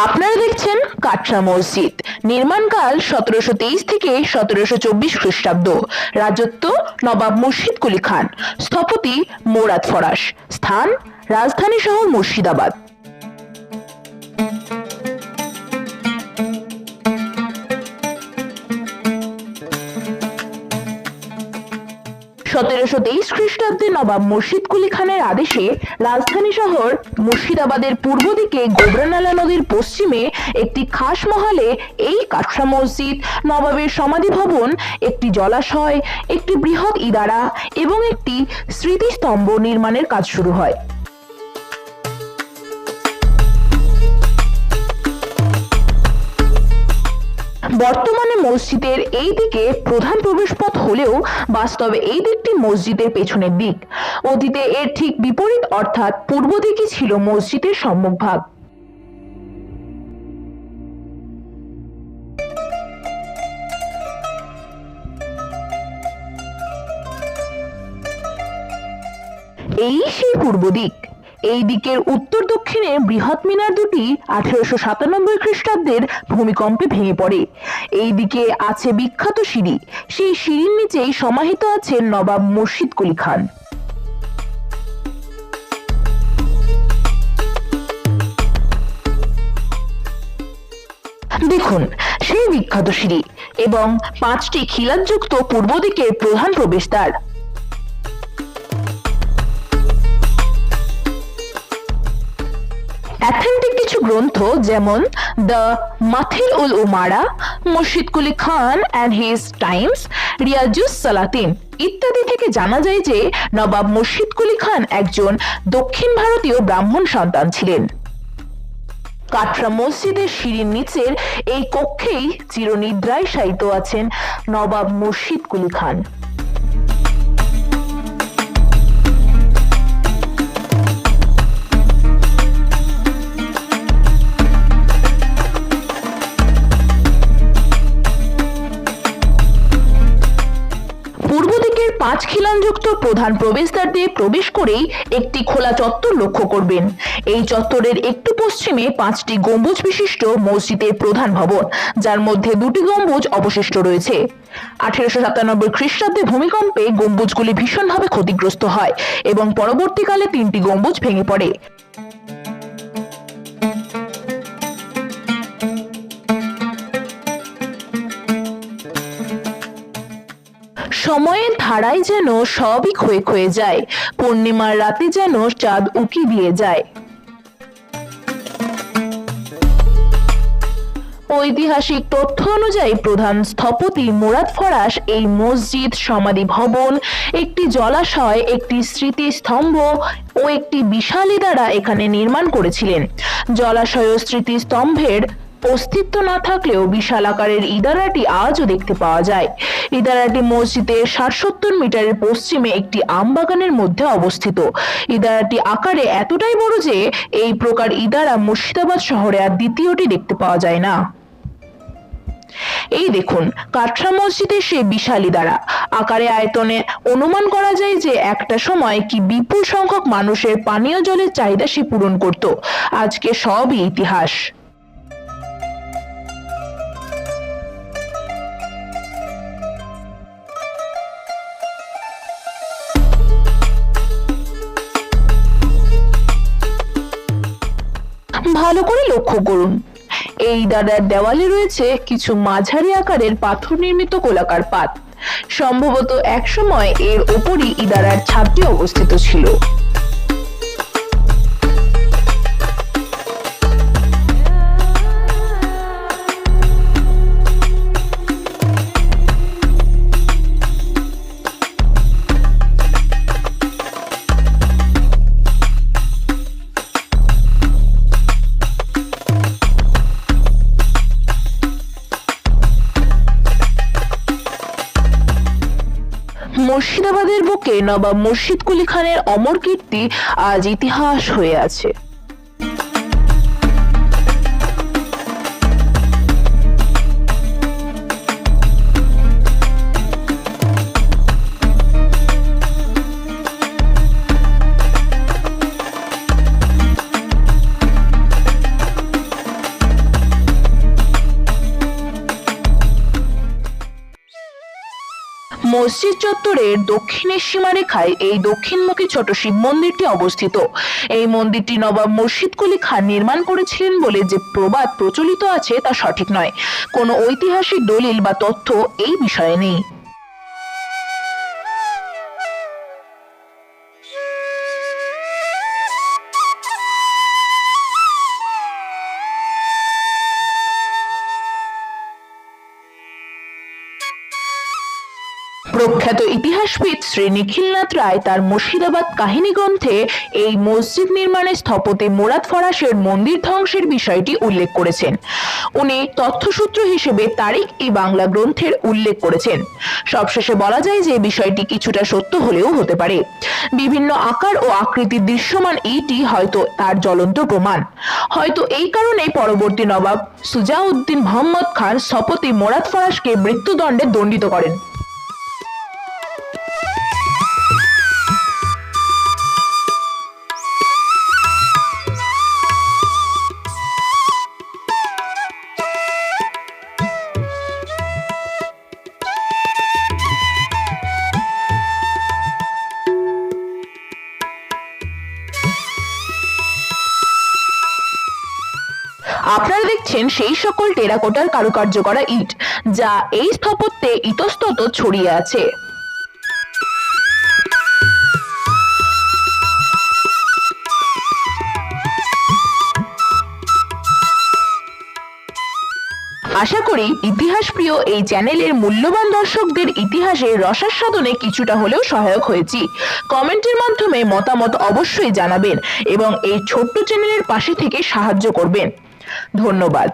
আপনারা দেখছেন কাটরা মসজিদ। নির্মাণকাল 1723 থেকে 1724 খ্রিস্টাব্দ। রাজত্ব নবাব মুর্শিদ কুলি খান। স্থপতি মোরাদ ফরাশ। স্থান রাজধানী শহর মুর্শিদাবাদ। সতেরোশো তেইশ খ্রিস্টাব্দে নবাব মুর্শিদ কুলি খানের আদেশে রাজধানী শহর মুর্শিদাবাদের পূর্ব দিকে গোবরানালা নদীর পশ্চিমে একটি খাস মহলে এই কাটরা মসজিদ, নবাবের সমাধি ভবন, একটি জলাশয়, একটি বৃহৎ ইদারা এবং একটি স্মৃতিস্তম্ভ নির্মাণের কাজ শুরু হয়। বর্তমানে মসজিদের এই দিকে প্রধান প্রবেশপথ হলেও বাস্তবে এই দিকটি মসজিদের পেছনের দিক। অতীতে এর ঠিক বিপরীত অর্থাৎ পূর্ব দিকই ছিল মসজিদের সম্মুখভাগ। এই সেই পূর্ব দিক। এই দিকের উত্তর দক্ষিণে বৃহৎ মিনার দুটি 1897 খ্রিস্টাব্দের ভূমিকম্পে ভেঙে পড়ে। এই দিকে আছে বিখ্যাত সিঁড়ি। সেই সিঁড়ির নিচেই সমাহিত আছেন নবাব মুর্শিদ কুলি খান। দেখুন সেই বিখ্যাত সিঁড়ি এবং 5টি খিলানযুক্ত পূর্ব দিকের প্রধান প্রবেশদ্বার। অ্যাথেন্টিক কিছু গ্রন্থ যেমন the মাথিল ul উমারা, Murshid Quli Khan and his Times, রিয়াজুস সালাতিন ইত্যাদি থেকে জানা যায় যে নবাব মুর্শিদ কুলি খান একজন দক্ষিণ ভারতীয় ব্রাহ্মণ সন্তান ছিলেন। কাটরা মসজিদের সিঁড়ির নিচের এই কক্ষেই চিরনিদ্রায় শায়িত আছেন নবাব মুর্শিদ কুলি খান। পূর্ব দিকের 5 খিলানযুক্ত প্রধান প্রবেশদ্বার দিয়ে প্রবেশ করেই একটি খোলা চত্বর লক্ষ্য করবেন। এই চত্বরের একটু পশ্চিমে 5টি গম্বুজ বিশিষ্ট মসজিদের প্রধান ভবন, যার মধ্যে 2টি গম্বুজ অবশিষ্ট রয়েছে। 1897 খ্রিস্টাব্দে ভূমিকম্পে গম্বুজগুলি ভীষণভাবে ক্ষতিগ্রস্ত হয় এবং পরবর্তীকালে 3টি গম্বুজ ভেঙে পড়ে। সময়ের ধারায় যেন সবই ক্ষয়ে ক্ষয়ে যায়, পূর্ণিমার রাতে যেন চাঁদ উকি দিয়ে যায়। ঐতিহাসিক তথ্য অনুযায়ী প্রধান স্থপতি মোরাদ ফরাশ এই মসজিদ, সমাধি ভবন, একটি জলাশয়, একটি স্মৃতিস্তম্ভ ও একটি বিশাল ইদারা এখানে নির্মাণ করেছিলেন। জলাশয় ও স্মৃতিস্তম্ভের অস্তিত্ব না থাকলেও বিশাল আকারের ইদারাটি আজও দেখতে পাওয়া যায়। ইদারাটি মসজিদের 60-70 মিটারের পশ্চিমে একটি আম বাগানের মধ্যে অবস্থিত। ইদারাটি আকারে এতটাই বড় যে এই প্রকার ইদারা মুর্শিদাবাদ শহরে আর দ্বিতীয়টি দেখতে পাওয়া যায় না। এই দেখুন কাটরা মসজিদের সেই বিশাল ইদারা। আকারে আয়তনে অনুমান করা যায় যে একটা সময় কি বিপুল সংখ্যক মানুষের পানীয় জলের চাহিদা সে পূরণ করত। আজকে সবই ইতিহাস। ভালো করে লক্ষ্য করুন, এই ইদারার দেওয়ালে রয়েছে কিছু মাঝারি আকারের পাথর নির্মিত গোলাকার পাত। সম্ভবত একসময় এর ওপরই ইদারার ছাদটি অবস্থিত ছিল। মুর্শিদাবাদের বুকে নবাব মুর্শিদ কুলি খানের অমর কীর্তি আজ ইতিহাস হয়ে আছে। মসজিদ চত্বরের দক্ষিণের সীমারেখায় এই দক্ষিণমুখী ছোট শিব মন্দিরটি অবস্থিত। এই মন্দিরটি নবাব মুর্শিদ কুলি খান নির্মাণ করেছিলেন বলে যে প্রবাদ প্রচলিত আছে তা সঠিক নয়। কোনো ঐতিহাসিক দলিল বা তথ্য এই বিষয়ে নেই। প্রখ্যাত ইতিহাসবিদ শ্রী নিখিলনাথ রায় তার মুর্শিদাবাদ কাহিনী গ্রন্থে এই মসজিদ নির্মাণে স্থপতি মুরাদ ফরাশের মন্দির ধ্বংসের বিষয়টি উল্লেখ করেছেন। উনি তথ্যসূত্র হিসেবে তারিখ এই বাংলা গ্রন্থের উল্লেখ করেছেন। সবশেষে বলা যায় যে বিষয়টি কিছুটা সত্য হলেও হতে পারে। বিভিন্ন আকার ও আকৃতির দৃশ্যমান ইটই হয়তো তার জ্বলন্ত প্রমাণ। হয়তো এই কারণেই পরবর্তী নবাব সুজাউদ্দিন মোহাম্মদ খান স্থপতি মুরাদ ফরাশকে মৃত্যুদণ্ডে দণ্ডিত করেন। আপনারা দেখছেন সেই সকল টেরাকোটার কারুকার্য করা ইট যা এই স্থাপত্যে ইতস্তত ছড়িয়ে আছে। আশা করি ইতিহাস প্রিয় এই চ্যানেলের মূল্যবান দর্শকদের ইতিহাসের রসাস্বাদনে কিছুটা হলেও সহায়ক হয়েছি। কমেন্টের মাধ্যমে মতামত অবশ্যই জানাবেন এবং এই ছোট্ট চ্যানেলের পাশে থেকে সাহায্য করবেন। ধন্যবাদ।